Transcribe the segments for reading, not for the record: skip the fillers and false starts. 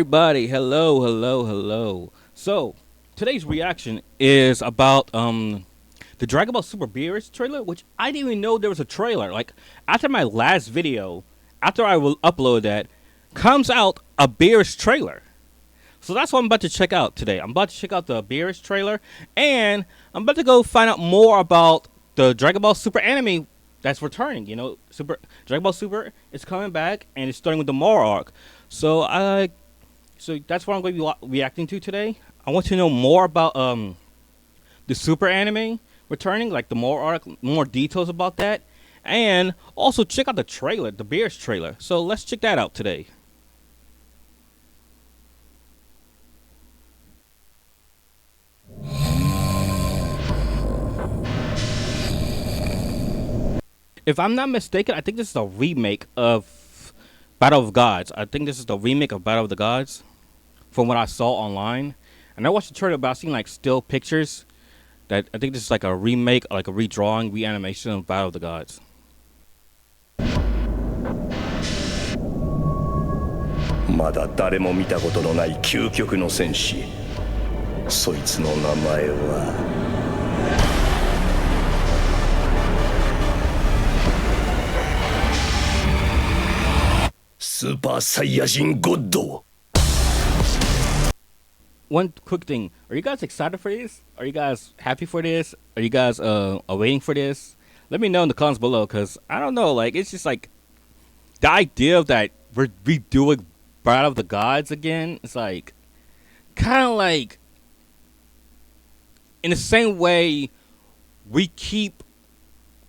everybody? Hello. So today's reaction is about the Dragon Ball Super Beerus trailer, which I didn't even know there was a trailer. Like after my last video, after I will upload that, comes out a Beerus trailer. So that's what I'm about to check out today. I'm about to check out the Beerus trailer, and I'm about to go find out more about the Dragon Ball Super anime that's returning. Super Dragon Ball Super is coming back, and it's starting with the Moro Arc. So that's what I'm going to be reacting to today. I want to know more about the Super anime returning, like the Moro Arc, more details about that, and also check out the trailer, the Beerus trailer. So let's check that out today. If I'm not mistaken, I think this is a remake of Battle of Gods. I think this is the remake of Battle of the Gods from what I saw online. And I watched the trailer, but I've seen like still pictures that I think this is like a remake, like a redrawing, reanimation of Battle of the Gods. まだ誰も見たことのない究極の戦士。そいつの名前は。 Super Saiyajin God. One quick thing: are you guys excited for this? Are you guys happy for this? Are you guys waiting for this? Let me know in the comments below, cause I don't know. Like it's just like the idea of that we're redoing Battle of the Gods again. It's like kind of like in the same way we keep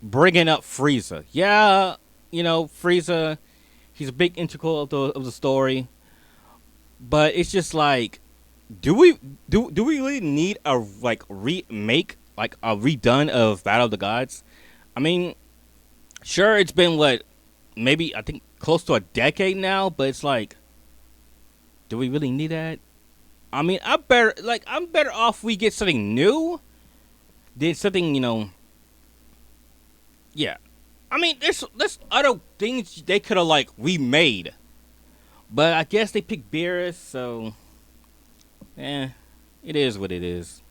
bringing up Frieza. Yeah, Frieza. He's a big integral of the story, but it's just like, do we really need a remake, like a redone of Battle of the Gods? I mean, sure, it's been maybe I think close to a decade now, but it's like, do we really need that? I mean, I'm better off we get something new than something, yeah. I mean, there's other things they could have remade, but I guess they picked Beerus, so it is what it is.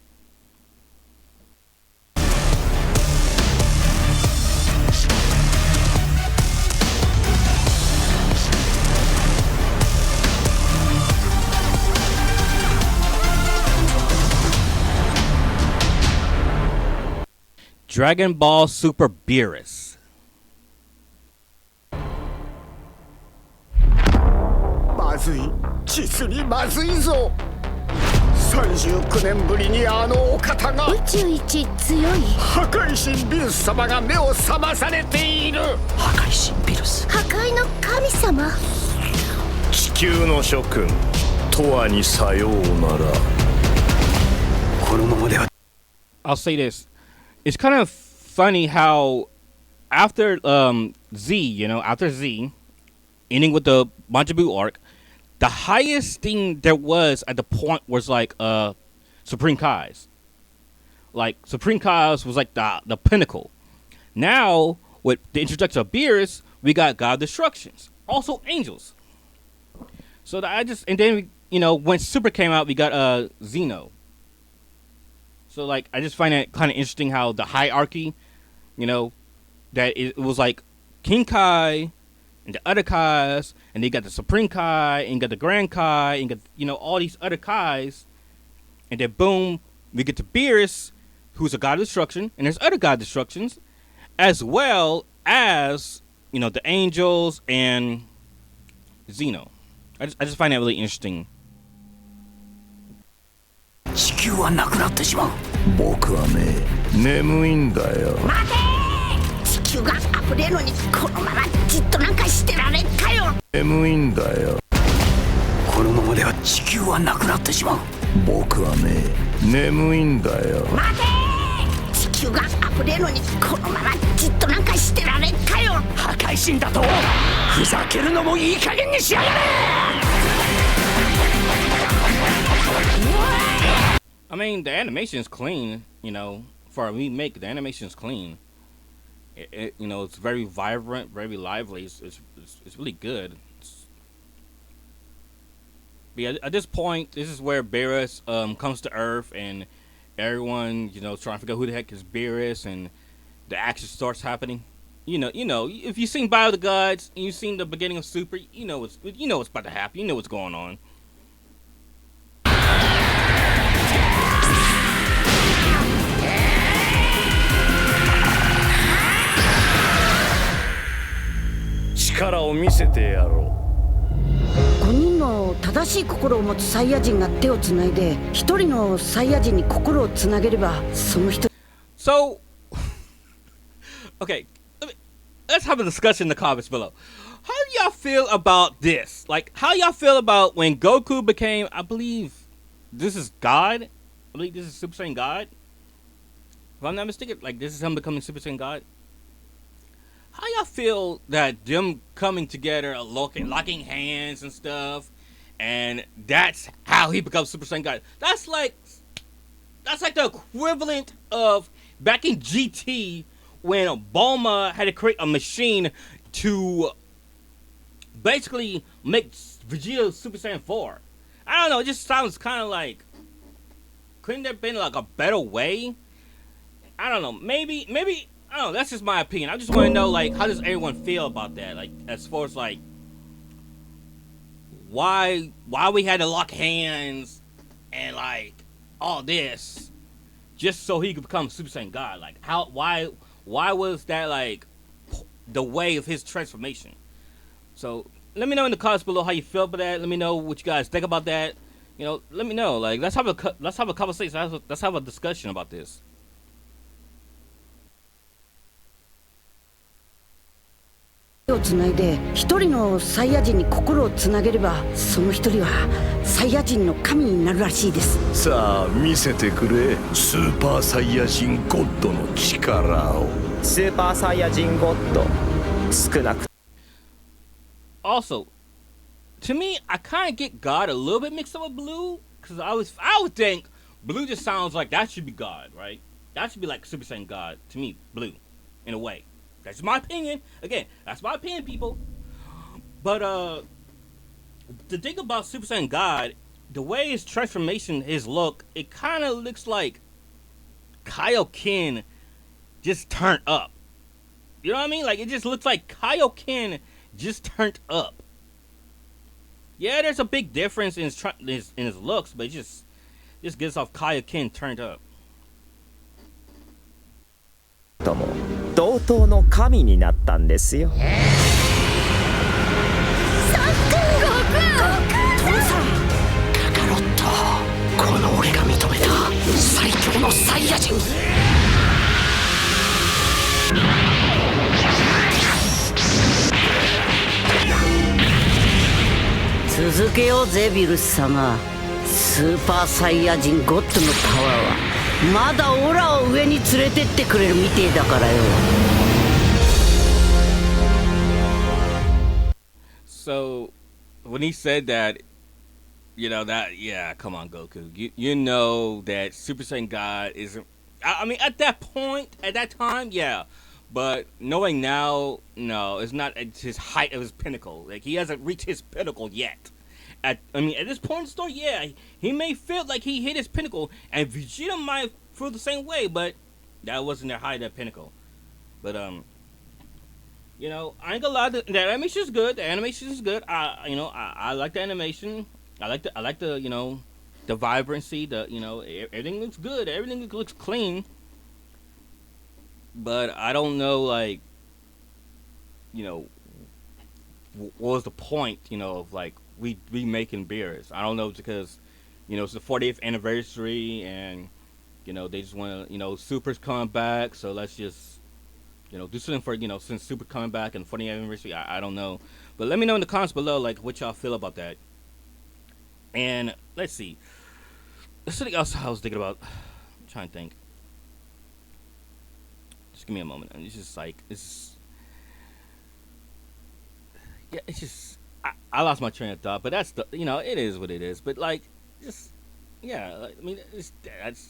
Dragon Ball Super Beerus. まずい、実にまずいぞ。39年ぶりにあのお方が。宇宙一強い。破壊神ビルス様が目を覚まされている。破壊神ビルス。破壊の神様。地球の諸君、永遠にさようなら。このままでは。I'll say this. It's kind of funny how after Z, after Z, ending with the Majibu arc, the highest thing there was at the point was Supreme Kai's. Like Supreme Kai's was like the pinnacle. Now with the introduction of Beerus, we got God of Destructions, also angels. So and then when Super came out, we got Xeno. So I just find it kind of interesting how the hierarchy, that it was like King Kai and the other Kais, and they got the Supreme Kai, and you got the Grand Kai, and you got, all these other Kais, and then boom, we get to Beerus, who's a God of Destruction, and there's other God of Destructions, as well as, the angels and Xeno. I just find that really interesting. 地球はなくなってしまう。僕はね、眠いんだよ。待てー！地球が溢れるのにこのままじっとなんかしてられんかよ。眠いんだよ。このままでは地球はなくなってしまう。僕はね、眠いんだよ。待てー！地球が溢れるのにこのままじっとなんかしてられんかよ。破壊神だと？ふざけるのもいい加減にしやがれ！ I mean, the animation is clean, for a remake, the animation is clean. It's very vibrant, very lively. It's really good. But yeah, at this point, this is where Beerus comes to Earth, and everyone, trying to figure out who the heck is Beerus, and the action starts happening. If you've seen Bio the Gods and you've seen the beginning of Super, what's about to happen. You know what's going on. 力を見せてやろ5人の正しい心を持つサイヤ人が手をつないで一人のサイヤ人に心をつなげればその人 So, okay, let's have a discussion in the comments below. How do y'all feel about this? Like, how y'all feel about when Goku became, I believe, this is God? I believe this is Super Saiyan God? If I'm not mistaken, like, this is him becoming Super Saiyan God? How y'all feel that them coming together, locking hands and stuff, and that's how he becomes Super Saiyan God? That's like the equivalent of back in GT when Bulma had to create a machine to basically make Vegeta Super Saiyan 4. I don't know, it just sounds kind of like, couldn't there have been like a better way? I don't know, maybe, I don't know, that's just my opinion. I just want to know, like, how does everyone feel about that? Like, as far as, like, why we had to lock hands and, like, all this just so he could become Super Saiyan God. Like, why was that, like, the way of his transformation? So, let me know in the comments below how you feel about that. Let me know what you guys think about that. Let me know. Like, let's have a conversation. Let's have a discussion about this. 手をつないで一人のサイヤ人に心をつなげればその一人はサイヤ人の神になるらしいです。さあ見せてくれスーパーサイヤ人ゴッドの力を。スーパーサイヤ人ゴッド少なく Also, to me, I kind of get God a little bit mixed up with Blue, because I would think Blue just sounds like that should be God, right? That should be like Super Saiyan God to me, Blue, in a way. That's my opinion. Again, that's my opinion, people. But the thing about Super Saiyan God, the way his transformation, his look, it kind of looks like Kaioken just turned up. You know what I mean? Like, it just looks like Kaioken just turned up. Yeah, there's a big difference in his looks, but it just gets off Kaioken turned up. とも同等の神になったんですよ。カカロット、この俺が認めた最強のサイヤ人。続けようぜビルス様。スーパーサイヤ人ゴッドのパワーはまだオラを上に連れてってくれるみてえだからよ。So, when he said that, yeah, come on, Goku. You know that Super Saiyan God isn't. I mean, at that point, at that time, yeah. But knowing now, no, it's not at his height of his pinnacle. Like, he hasn't reached his pinnacle yet. At this point in the story, yeah, he may feel like he hit his pinnacle, and Vegeta might feel the same way, but that wasn't their height, that pinnacle. But I ain't gonna lie, the animation is good. The animation is good. I like the animation. I like the the vibrancy. Everything looks good. Everything looks clean. But I don't know, like, what was the point, of like we making Beerus? I don't know, because it's the 40th anniversary, and they just want to, Super's coming back, so let's just do something for since Super coming back and 40th anniversary. I don't know, but let me know in the comments below, like, what y'all feel about that. And let's see, there's something else I was thinking about. I'm trying to think. Just give me a moment. It's just like it's just I lost my train of thought, but that's it is what it is. But like, just yeah, I mean,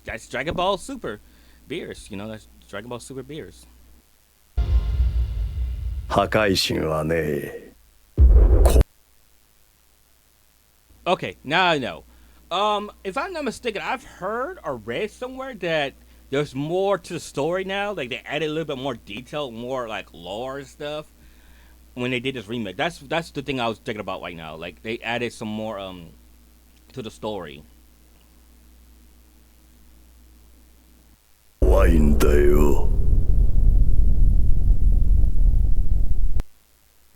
that's Dragon Ball Super Beerus. That's Dragon Ball Super Beerus. 破壊神はね Okay, now I know. If I'm not mistaken, I've heard or read somewhere that there's more to the story now. Like they added a little bit more detail, more like lore and stuff when they did this remake. That's the thing I was thinking about right now. Like they added some more to the story. 怖いんだよ。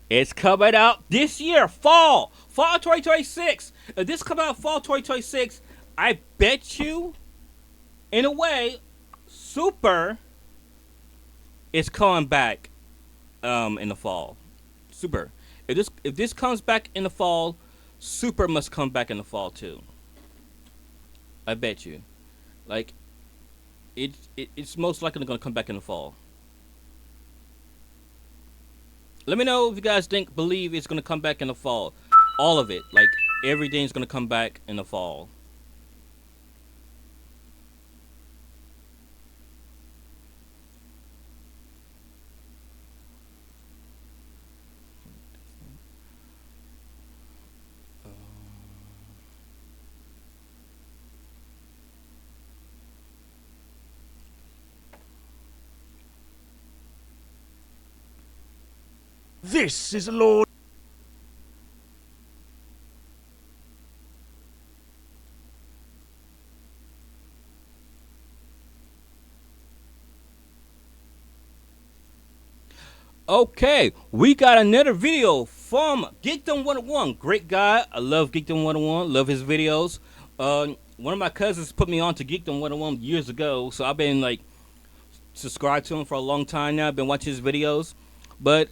It's coming out this year, fall 2026. If this come out fall 2026, I bet you, in a way, Super is coming back in the fall. Super. If this comes back in the fall, Super must come back in the fall too. I bet you. Like it's most likely going to come back in the fall. Let me know if you guys believe it's going to come back in the fall. All of it, like everything's going to come back in the fall. This is Lord. Okay, we got another video from Geekdom 101. Great guy. I love Geekdom 101. Love his videos. One of my cousins put me on to Geekdom 101 years ago, so I've been like subscribed to him for a long time now. I've been watching his videos, but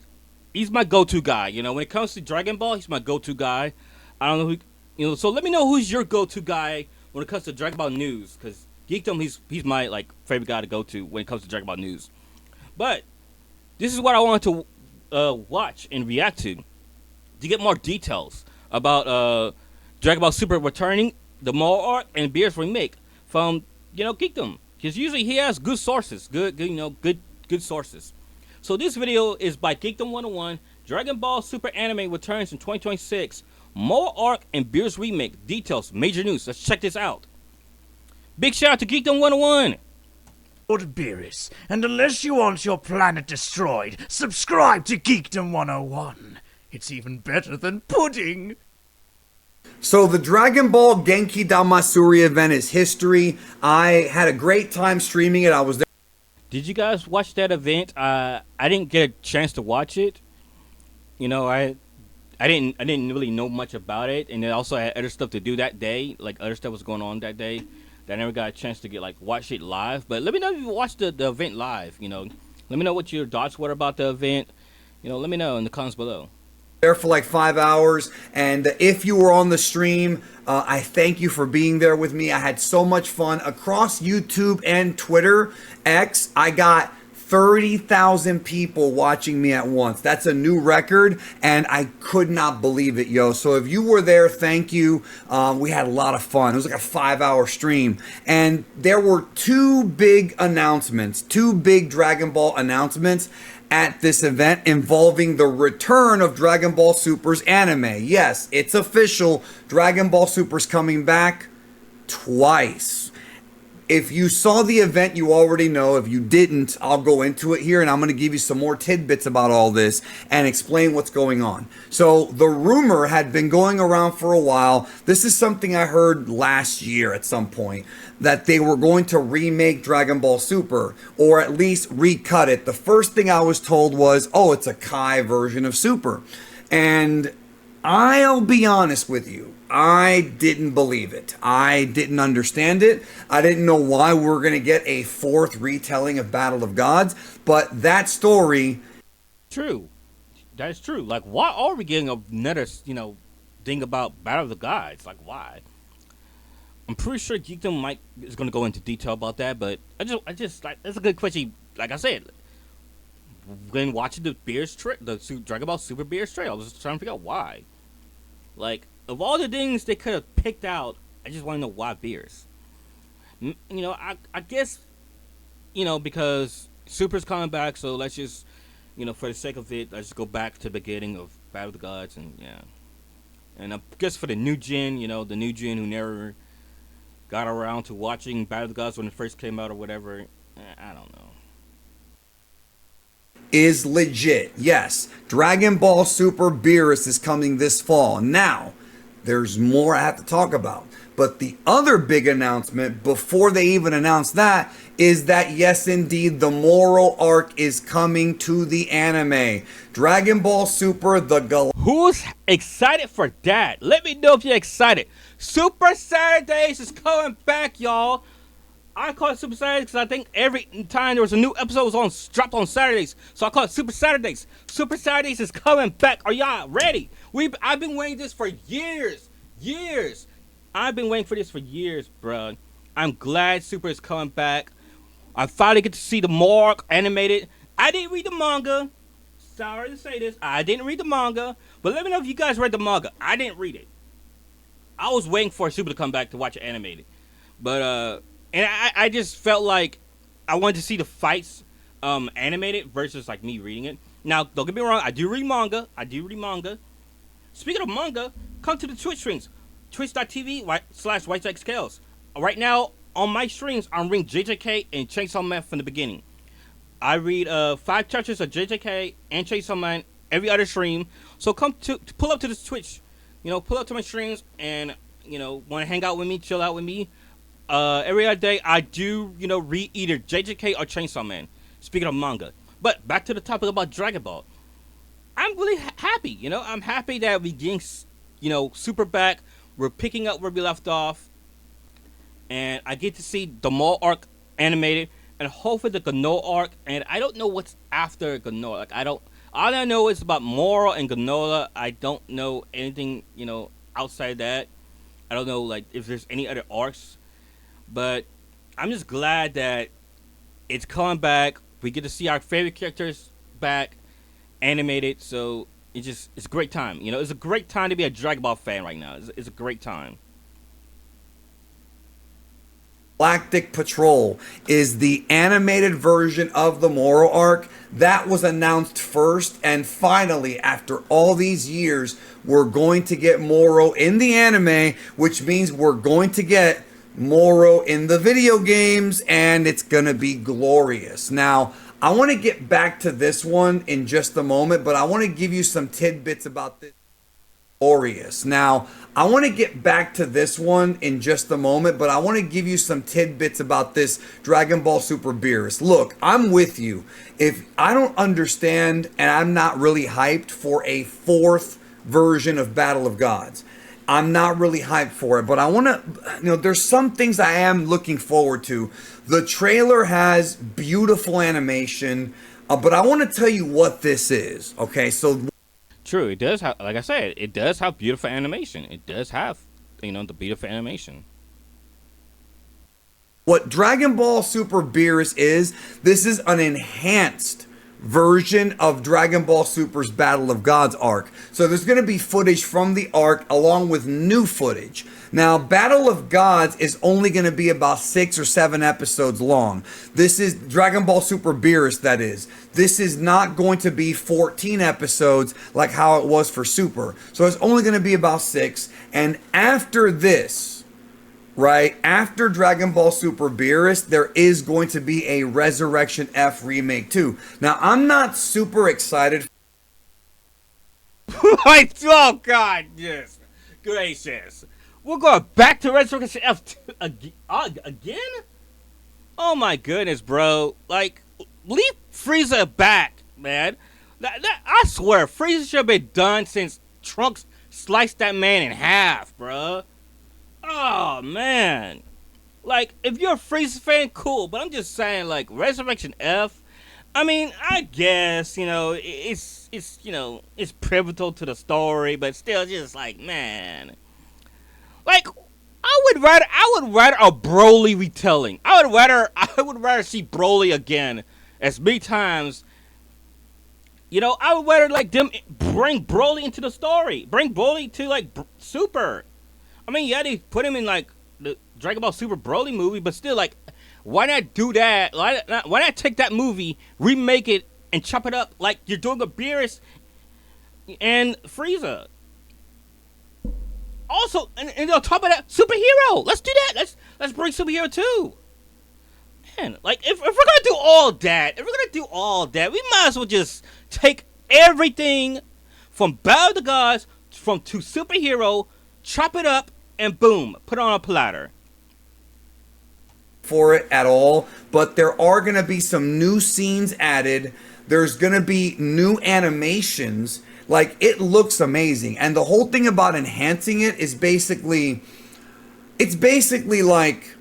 he's my go-to guy. You know, when it comes to Dragon Ball, he's my go-to guy. I don't know who, So let me know who's your go-to guy when it comes to Dragon Ball news, because Geekdom, he's my like favorite guy to go to when it comes to Dragon Ball news. But this is what I wanted to watch and react to get more details about Dragon Ball Super returning, the Moro Arc and Beerus remake from Geekdom, because usually he has good sources, good sources. So this video is by Geekdom 101. Dragon Ball Super anime returns in 2026. Moro Arc and Beerus remake details, major news. Let's check this out. Big shout out to Geekdom 101. Lord Beerus, and unless you want your planet destroyed, subscribe to Geekdom 101. It's even better than pudding. So the Dragon Ball Genki Damasuri event is history. I had a great time streaming it. I was there. Did you guys watch that event? I didn't get a chance to watch it. I didn't really know much about it, and then also I had other stuff to do that day. Like other stuff was going on that day. That I never got a chance to watch it live. But let me know if you watched the event live. Let me know what your thoughts were about the event. Let me know in the comments below. There for like 5 hours, and if you were on the stream, I thank you for being there with me. I had so much fun across YouTube and Twitter X. I got 30,000 people watching me at once. That's a new record, and I could not believe it, yo. So if you were there, thank you. We had a lot of fun. It was like a 5-hour stream, and there were two big Dragon Ball announcements at this event involving the return of Dragon Ball Super's anime. Yes, it's official. Dragon Ball Super's coming back twice. If you saw the event, you already know. If you didn't, I'll go into it here, and I'm going to give you some more tidbits about all this and explain what's going on. So the rumor had been going around for a while. This is something I heard last year at some point, that they were going to remake Dragon Ball Super, or at least recut it. The first thing I was told was, oh, it's a Kai version of Super. And I'll be honest with you, I didn't believe it. I didn't understand it. I didn't know why we're going to get a fourth retelling of Battle of Gods, but that story... True. That is true. Like, why are we getting another, thing about Battle of the Gods? Like, why? I'm pretty sure Geekdom is going to go into detail about that, but I just that's a good question. Like I said, when watching the Dragon Ball Super Beerus trailer, I was just trying to figure out why. Like, of all the things they could have picked out, I just want to know why Beerus. I guess, because Super's coming back, so let's just, for the sake of it, let's just go back to the beginning of Battle of the Gods, and yeah. And I guess for the new gen, the new gen who never got around to watching Battle of the Gods when it first came out or whatever, I don't know. Is legit. Yes, Dragon Ball Super Beerus is coming this fall. Now, there's more I have to talk about. But the other big announcement, before they even announce that, is that yes, indeed, the Moro Arc is coming to the anime. Dragon Ball Super, Who's excited for that? Let me know if you're excited. Super Saturdays is coming back, y'all. I call it Super Saturdays because I think every time there was a new episode was dropped on Saturdays. So I call it Super Saturdays. Super Saturdays is coming back. Are y'all ready? I've been waiting this for years. Years. I've been waiting for this for years, bro. I'm glad Super is coming back. I finally get to see the Moro Arc animated. I didn't read the manga. Sorry to say this. I didn't read the manga. But let me know if you guys read the manga. I didn't read it. I was waiting for Super to come back to watch it animated. But, and I just felt like I wanted to see the fights animated versus, like, me reading it. Now, don't get me wrong. I do read manga. Speaking of manga, come to the Twitch streams. Twitch.tv/WhiteXKels. Right now, on my streams, I'm reading JJK and Chainsaw Man from the beginning. I read 5 chapters of JJK and Chainsaw Man every other stream. So come to pull up to this Twitch. Pull up to my streams and, want to hang out with me, chill out with me. Every other day, I do, read either JJK or Chainsaw Man. Speaking of manga. But back to the topic about Dragon Ball. I'm really happy, I'm happy that we getting, Super back. We're picking up where we left off. And I get to see the Moro Arc animated. And hopefully the Ganola Arc. And I don't know what's after Ganola. Like, all I know is about Moro and Ganola. I don't know anything, outside that. I don't know, like, if there's any other arcs. But I'm just glad that it's coming back. We get to see our favorite characters back, animated. So it's a great time. It's a great time to be a Dragon Ball fan right now. It's a great time. Galactic Patrol is the animated version of the Moro Arc. That was announced first, and finally, after all these years, we're going to get Moro in the anime, which means we're going to get Moro in the video games, and it's gonna be glorious. Now, I want to get back to this one in just a moment, but I want to give you some tidbits about this. Glorious. Now, I want to get back to this one in just a moment, but I want to give you some tidbits about this Dragon Ball Super Beerus. Look, I'm with you. If I don't understand, and I'm not really hyped for a 4th version of Battle of Gods. I'm not really hyped for it, but I want to, there's some things I am looking forward to. The trailer has beautiful animation, but I want to tell you what this is. Okay, so True, it does have, like I said, it does have beautiful animation. It does have, the beautiful animation. What Dragon Ball Super Beerus is, this is an enhanced version of Dragon Ball Super's Battle of Gods arc. So there's going to be footage from the arc along with new footage. Now, Battle of Gods is only going to be about 6 or 7 episodes long. This is Dragon Ball Super Beerus, that is. This is not going to be 14 episodes like how it was for Super. So it's only going to be about 6. And after this, right, after Dragon Ball Super Beerus, there is going to be a Resurrection F remake too. Now, I'm not super excited. Oh, God, yes. Gracious. We're going back to Resurrection F again? Oh, my goodness, bro. Like, leave Frieza back, man. I swear, Frieza should have been done since Trunks sliced that man in half, bro. Oh, man. Like, if you're a Frieza fan, cool. But I'm just saying, like, Resurrection F, I mean, I guess, it's pivotal to the story, but still just like, man. Like, I would rather a Broly retelling. I would rather see Broly again as many times. I would rather, like, them bring Broly into the story. Bring Broly to, like, Super. I mean, yeah, they put him in, like, the Dragon Ball Super Broly movie, but still, like, why not do that? Why not take that movie, remake it, and chop it up like you're doing with Beerus and Frieza? also, and on top of that, superhero. Let's do that. Let's bring superhero too. Man, like if we're gonna do all that, we might as well just take everything from Battle of the Gods to superhero, chop it up, and boom, put it on a platter. For it at all, but there are going to be some new scenes added. There's going to be new animations. Like, it looks amazing, and the whole thing about enhancing it is basically like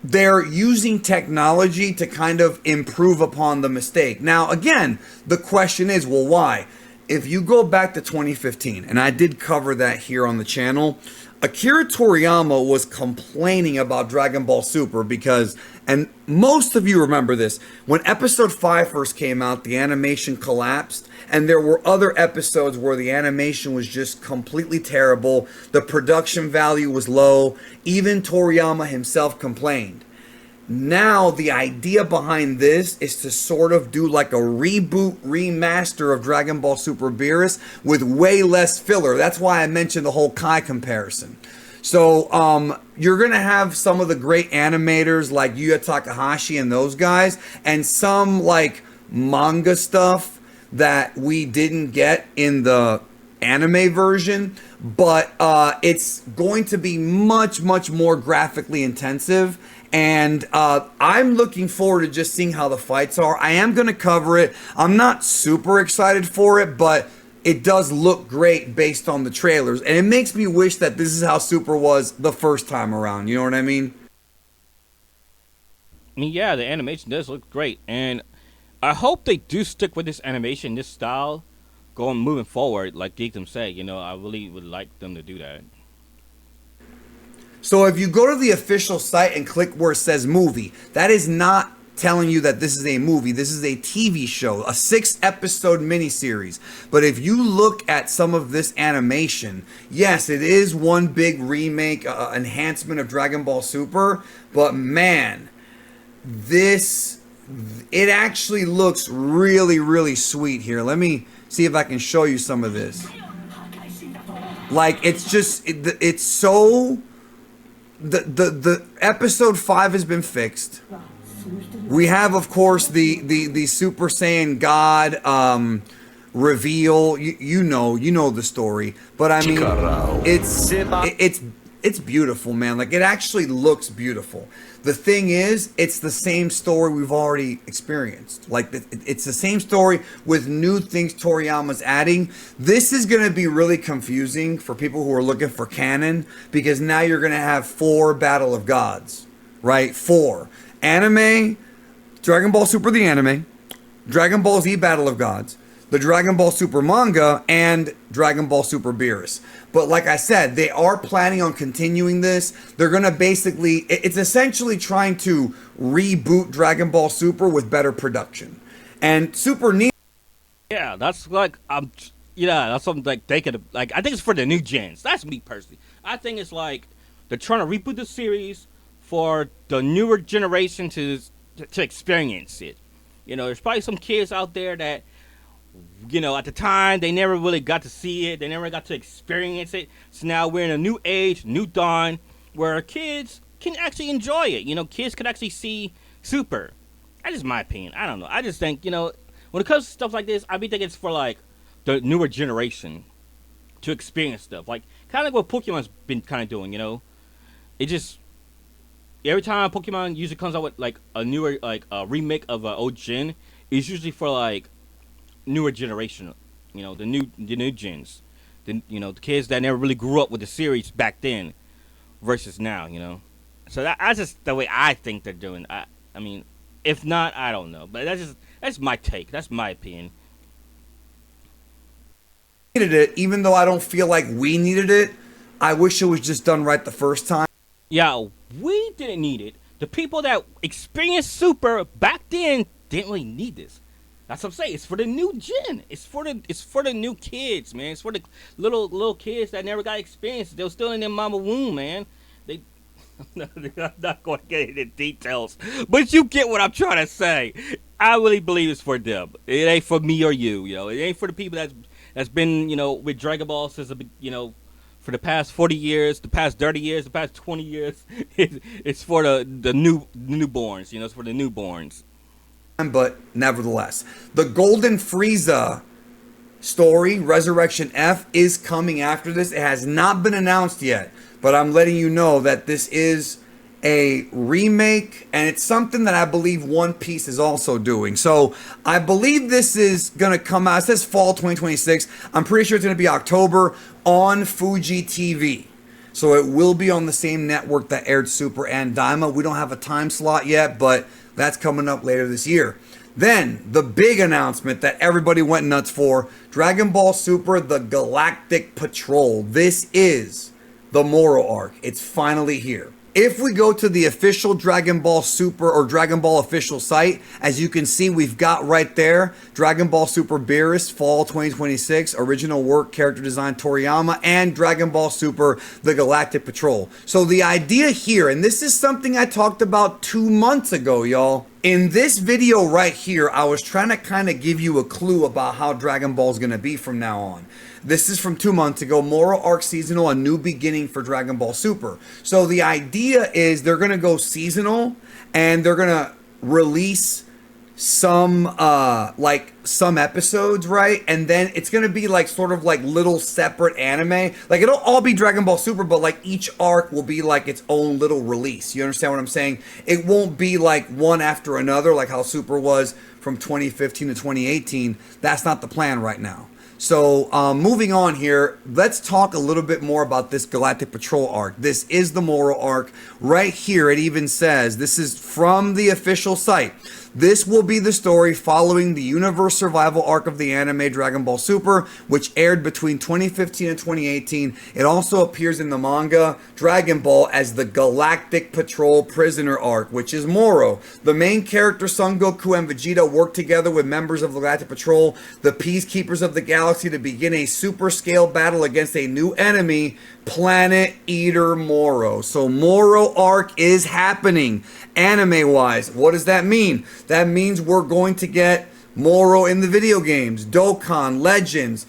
they're using technology to kind of improve upon the mistake. Now, again, the question is, well, why? If you go back to 2015, and I did cover that here on the channel, Akira Toriyama was complaining about Dragon Ball Super because, and most of you remember this, when episode 5 first came out, the animation collapsed, and there were other episodes where the animation was just completely terrible, the production value was low, even Toriyama himself complained. Now, the idea behind this is to sort of do like a reboot, remaster of Dragon Ball Super Beerus with way less filler. That's why I mentioned the whole Kai comparison. So, you're going to have some of the great animators like Yuya Takahashi and those guys, and some like manga stuff that we didn't get in the anime version, but it's going to be much, much more graphically intensive. And I'm looking forward to just seeing how the fights are. I am going to cover it. I'm not super excited for it, but it does look great based on the trailers. And it makes me wish that this is how Super was the first time around. You know what I mean? I mean, yeah, the animation does look great. And I hope they do stick with this animation, this style, moving forward, like Geekdom said. You know, I really would like them to do that. So if you go to the official site and click where it says movie, that is not telling you that this is a movie. This is a TV show, a 6-episode miniseries. But if you look at some of this animation, yes, it is one big remake, enhancement of Dragon Ball Super. But man, it actually looks really, really sweet here. Let me see if I can show you some of this. Like, it's just, it's so... The episode 5 has been fixed. We have, of course, the Super Saiyan God reveal. You know the story, but I mean, it's beautiful, man. Like, it actually looks beautiful. The thing is, it's the same story we've already experienced. Like, it's the same story with new things Toriyama's adding. This is going to be really confusing for people who are looking for canon, because now you're going to have 4 Battle of Gods, right? 4. Anime, Dragon Ball Super the anime, Dragon Ball Z Battle of Gods, the Dragon Ball Super manga, and Dragon Ball Super Beerus. But like I said, they are planning on continuing this. They're going to basically, it's essentially trying to reboot Dragon Ball Super with better production. And Super neat. Yeah, that's like, that's something like they could, like, I think it's for the new gens. That's me personally. I think it's like they're trying to reboot the series for the newer generation to experience it. You know, there's probably some kids out there that, you know, at the time, they never really got to see it. They never got to experience it. So now we're in a new age, new dawn, where kids can actually enjoy it. You know, kids can actually see Super. That's just my opinion. I don't know. I just think, you know, when it comes to stuff like this, I think it's for, like, the newer generation to experience stuff. Like, kind of like what Pokemon's been kind of doing, you know? It just, every time Pokemon usually comes out with, like, a newer, like, a remake of an old gen, it's usually for, like, newer generation, you know, the new gens, the kids that never really grew up with the series back then versus now, you know. So that's just the way I think they're doing. I mean, if not, I don't know, but that's my take. That's my opinion. Needed it, even though I don't feel like we needed it. I wish it was just done right the first time. Yeah, we didn't need it. The people that experienced Super back then didn't really need this. That's what I'm saying. It's for the new gen. It's for the new kids, man. It's for the little kids that never got experience. They were still in their mama womb, man. I'm not going to get into details, but you get what I'm trying to say. I really believe it's for them. It ain't for me or you. You know, it ain't for the people that's been, you know, with Dragon Ball since for the past 40 years, the past 30 years, the past 20 years. It's for the newborns. You know, it's for the newborns. But nevertheless, the Golden Frieza story, Resurrection F, is coming after this. It has not been announced yet, but I'm letting you know that this is a remake, and it's something that I believe One Piece is also doing. So I believe this is going to come out. It says fall 2026. I'm pretty sure it's going to be October on Fuji TV. So it will be on the same network that aired Super and Daima. We don't have a time slot yet, but that's coming up later this year. Then, the big announcement that everybody went nuts for, Dragon Ball Super, the Galactic Patrol. This is the Moro Arc. It's finally here. If we go to the official Dragon Ball Super or Dragon Ball official site, as you can see, we've got right there, Dragon Ball Super Beerus, Fall 2026, original work, character design Toriyama, and Dragon Ball Super, the Galactic Patrol. So the idea here, and this is something I talked about 2 months ago, y'all. In this video right here, I was trying to kind of give you a clue about how Dragon Ball is going to be from now on. This is from 2 months ago, Moro Arc Seasonal, a new beginning for Dragon Ball Super. So the idea is they're going to go seasonal, and they're going to release some episodes, right? And then it's going to be like sort of like little separate anime. Like it'll all be Dragon Ball Super, but like each arc will be like its own little release. You understand what I'm saying? It won't be like one after another like how Super was from 2015 to 2018. That's not the plan right now. So moving on here, let's talk a little bit more about this Galactic Patrol arc. This is the Moro arc. Right here, it even says, this is from the official site. This will be the story following the universe survival arc of the anime Dragon Ball Super, which aired between 2015 and 2018. It also appears in the manga Dragon Ball as the Galactic Patrol Prisoner arc, which is Moro. The main character Son Goku and Vegeta work together with members of the Galactic Patrol, the Peacekeepers of the Galaxy, to begin a super scale battle against a new enemy, Planet Eater Moro. So Moro arc is happening anime wise. What does that mean? That means we're going to get Moro in the video games, Dokkan, Legends,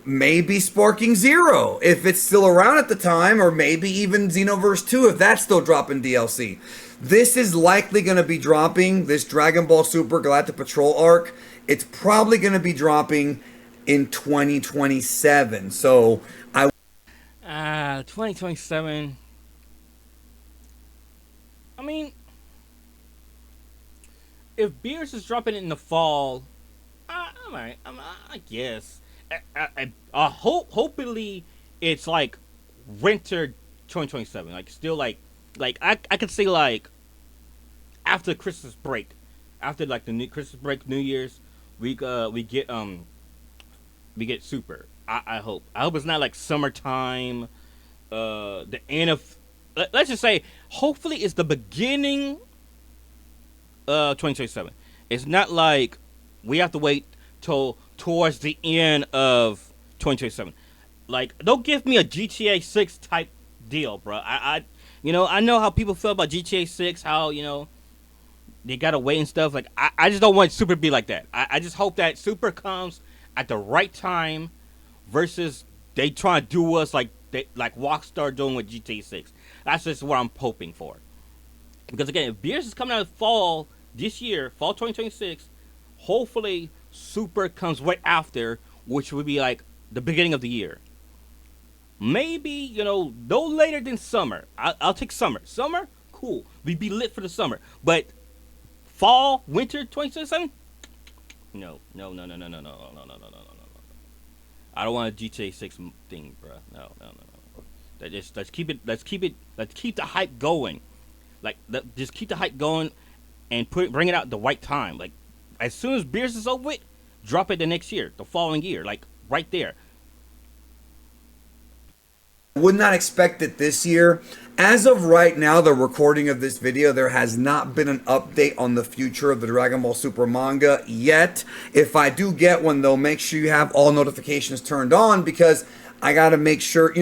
maybe Sparking Zero if it's still around at the time, or maybe even Xenoverse 2 if that's still dropping DLC. This is likely going to be dropping, this Dragon Ball Super Galactic Patrol arc. It's probably going to be dropping in 2027. So 2027. I mean, if Beerus is dropping it in the fall, I'm alright. I guess. Hopefully, it's like winter 2027. Like still like I could say like after Christmas break, after like the Christmas break, New Year's, we get Super. I hope. I hope it's not like summertime. The end of. Let's just say, hopefully, it's the beginning of 2027. It's not like we have to wait till towards the end of 2027. Like, don't give me a GTA 6 type deal, bro. I know how people feel about GTA 6, how, they gotta wait and stuff. Like, I just don't want Super to be like that. I just hope that Super comes at the right time versus they try to do us like Rockstar doing with GTA 6. That's just what I'm hoping for. Because again, if Beerus is coming out fall this year, fall 2026, hopefully Super comes right after, which would be like the beginning of the year. Maybe, no later than summer. I'll take summer. Summer, cool. We'd be lit for the summer. But fall, winter 2027? No. I don't want a GTA 6 thing, bro. No. Let's keep the hype going. Just keep the hype going and bring it out at the right time. Like, as soon as Beerus is over with, drop it the next year, the following year, like right there. Would not expect it this year. As of right now, the recording of this video, there has not been an update on the future of the Dragon Ball Super manga yet. If I do get one, though, make sure you have all notifications turned on, because I gotta make sure,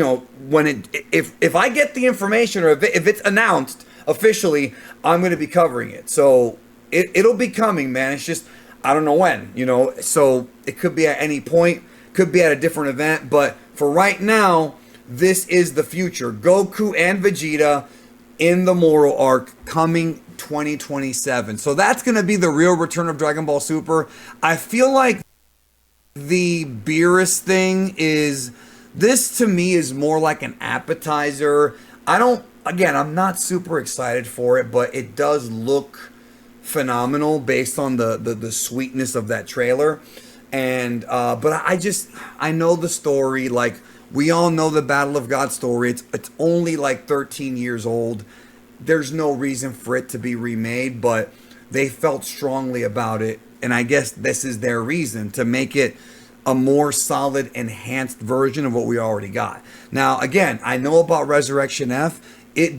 when if I get the information, or if it's announced officially, I'm gonna be covering it. So it'll be coming, man. It's just I don't know when, So it could be at any point, could be at a different event, but for right now, this is the future. Goku and Vegeta in the Moro Arc coming 2027. So that's going to be the real return of Dragon Ball Super. I feel like the Beerus thing is, this to me is more like an appetizer. I'm not super excited for it, but it does look phenomenal based on the sweetness of that trailer. And but I know the story. Like, we all know the Battle of God story. It's only like 13 years old. There's no reason for it to be remade, but they felt strongly about it, and I guess this is their reason to make it a more solid, enhanced version of what we already got. Now, again, I know about Resurrection F.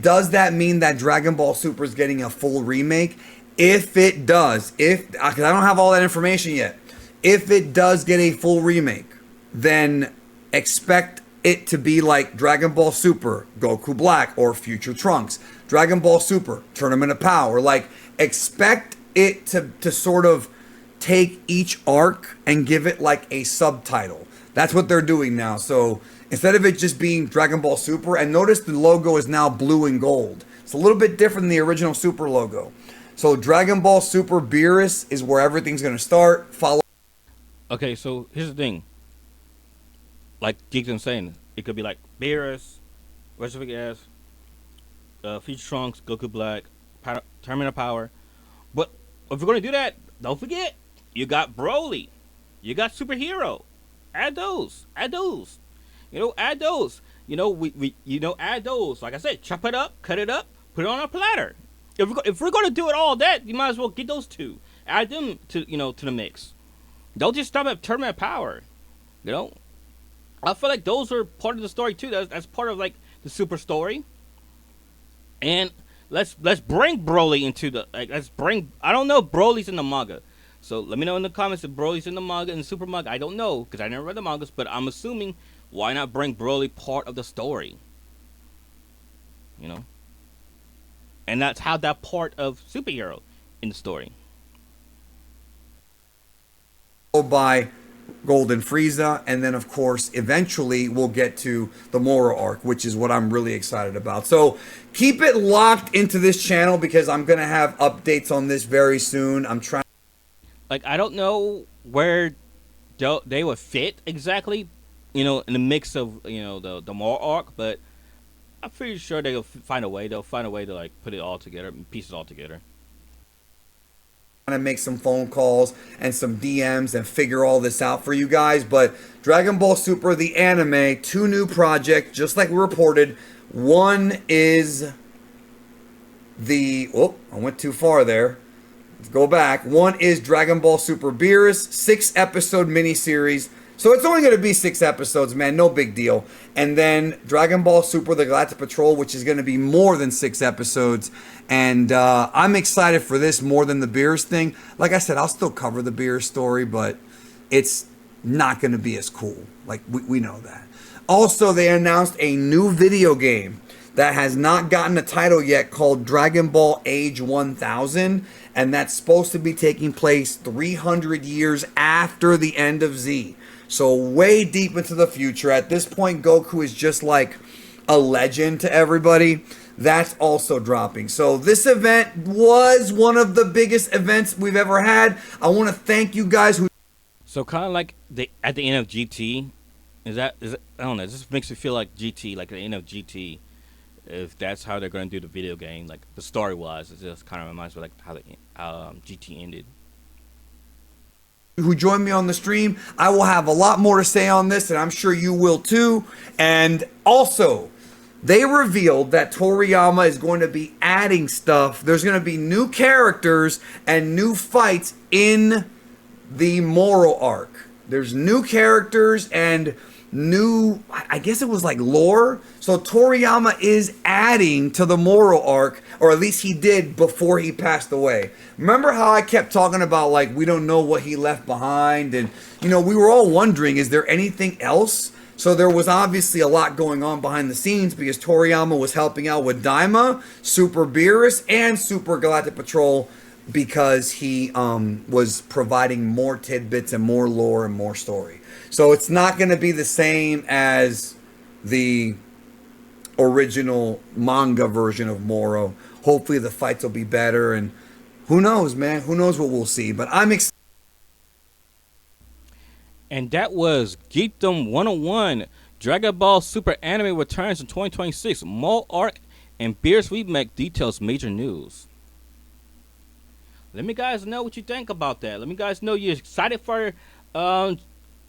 Does that mean that Dragon Ball Super is getting a full remake? If it does, because I don't have all that information yet, if it does get a full remake, then expect it to be like Dragon Ball Super, Goku Black, or Future Trunks. Dragon Ball Super, Tournament of Power. Like, expect it to sort of take each arc and give it like a subtitle. That's what they're doing now. So instead of it just being Dragon Ball Super, and notice the logo is now blue and gold. It's a little bit different than the original Super logo. So Dragon Ball Super Beerus is where everything's going to start. Follow. Okay, so here's the thing. Like Geek's saying, it could be like Beerus, Resurrection F, Future Trunks, Goku Black, Tournament of Power. But if we're going to do that, don't forget, you got Broly. You got Superhero. Add those. Add those. Add those. Add those. Like I said, chop it up, cut it up, put it on a platter. If we're going to do it all that, you might as well get those two. Add them to the mix. Don't just stop at Tournament of Power. I feel like those are part of the story too. That's part of like the Super story. And let's bring Broly into the I don't know if Broly's in the manga. So let me know in the comments if Broly's in the manga and the Super manga. I don't know because I never read the mangas, but I'm assuming, why not bring Broly part of the story? And that's how that part of Superhero in the story. By Golden Frieza, and then of course eventually we'll get to the Moro arc, which is what I'm really excited about. So keep it locked into this channel because I'm gonna have updates on this very soon. I'm trying, like, I don't know where they would fit exactly, in the mix of the Moro arc, but I'm pretty sure they'll find a way. They'll find a way to like put it all together, piece it all together. to make some phone calls and some DMs and figure all this out for you guys. But Dragon Ball Super, the anime, 2 new projects, just like we reported. One is I went too far there. Let's go back. One is Dragon Ball Super Beerus, 6-episode miniseries. So it's only going to be 6 episodes, man. No big deal. And then Dragon Ball Super, the Galactic Patrol, which is going to be more than 6 episodes. And I'm excited for this more than the Beerus thing. Like I said, I'll still cover the Beerus story, but it's not going to be as cool. Like, we know that. Also, they announced a new video game that has not gotten a title yet called Dragon Ball Age 1000. And that's supposed to be taking place 300 years after the end of Z. So way deep into the future. At this point, Goku is just like a legend to everybody. That's also dropping. So this event was one of the biggest events we've ever had. I want to thank you guys who... So kind of like at the end of GT, is that I don't know. It just makes me feel like GT, like the end of GT. If that's how they're going to do the video game, like the story wise, it just kind of reminds me like how GT ended. Who joined me on the stream. I will have a lot more to say on this, and I'm sure you will too. And also, they revealed that Toriyama is going to be adding stuff. There's going to be new characters and new fights in the Moro arc. There's new characters and new, I guess it was like lore. So Toriyama is adding to the Moro arc, or at least he did before he passed away. Remember how I kept talking about like we don't know what he left behind, and we were all wondering, is there anything else? So there was obviously a lot going on behind the scenes because Toriyama was helping out with Daima, Super Beerus, and Super Galactic Patrol because he was providing more tidbits and more lore and more story. So it's not going to be the same as the original manga version of Moro. Hopefully the fights will be better, and who knows, man? Who knows what we'll see? But I'm excited. And that was Geekdom 101. Dragon Ball Super Anime returns in 2026. Moro Arc and Beerus remake details major news. Let me guys know what you think about that. Let me guys know you're excited for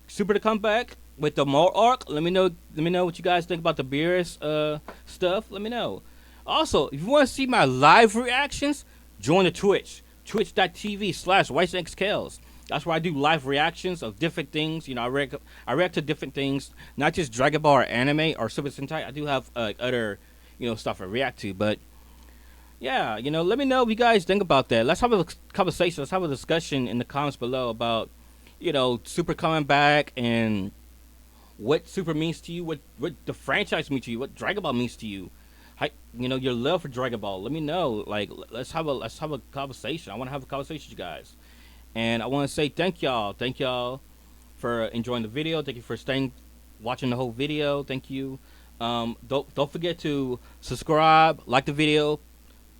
Super to come back with the Moro Arc. Let me know. Let me know what you guys think about the Beerus stuff. Let me know. Also, if you want to see my live reactions, join the Twitch. Twitch.tv/WhiteXKels. That's where I do live reactions of different things. You know, I react to different things, not just Dragon Ball or anime or Super Sentai. I do have other, stuff I react to. But yeah, let me know what you guys think about that. Let's have a conversation. Let's have a discussion in the comments below about, Super coming back and what Super means to you, what the franchise means to you, what Dragon Ball means to you. How, your love for Dragon Ball. Let me know. Like, let's have a conversation. I want to have a conversation with you guys. And I want to say thank y'all. Thank y'all for enjoying the video. Thank you for watching the whole video. Thank you. Don't forget to subscribe, like the video,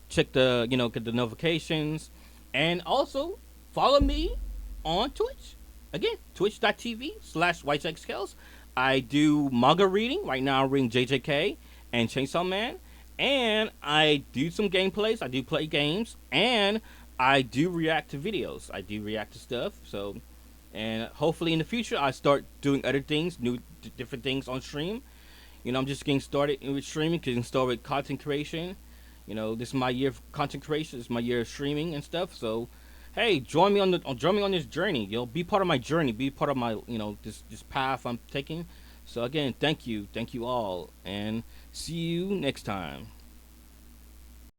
check get the notifications, and also follow me on Twitch. Again, twitch.tv/WhiteXKels. I do manga reading. Right now I'm reading JJK and Chainsaw Man. And I do some gameplays. I do play games. And I do react to videos. I do react to stuff. So, and hopefully in the future I start doing other things, different things on stream. I'm just getting started with streaming, getting started with content creation. This is my year of content creation. This is my year of streaming and stuff. So, hey, join me on this journey. Be part of my journey. Be part of my this path I'm taking. So again, thank you all, and see you next time.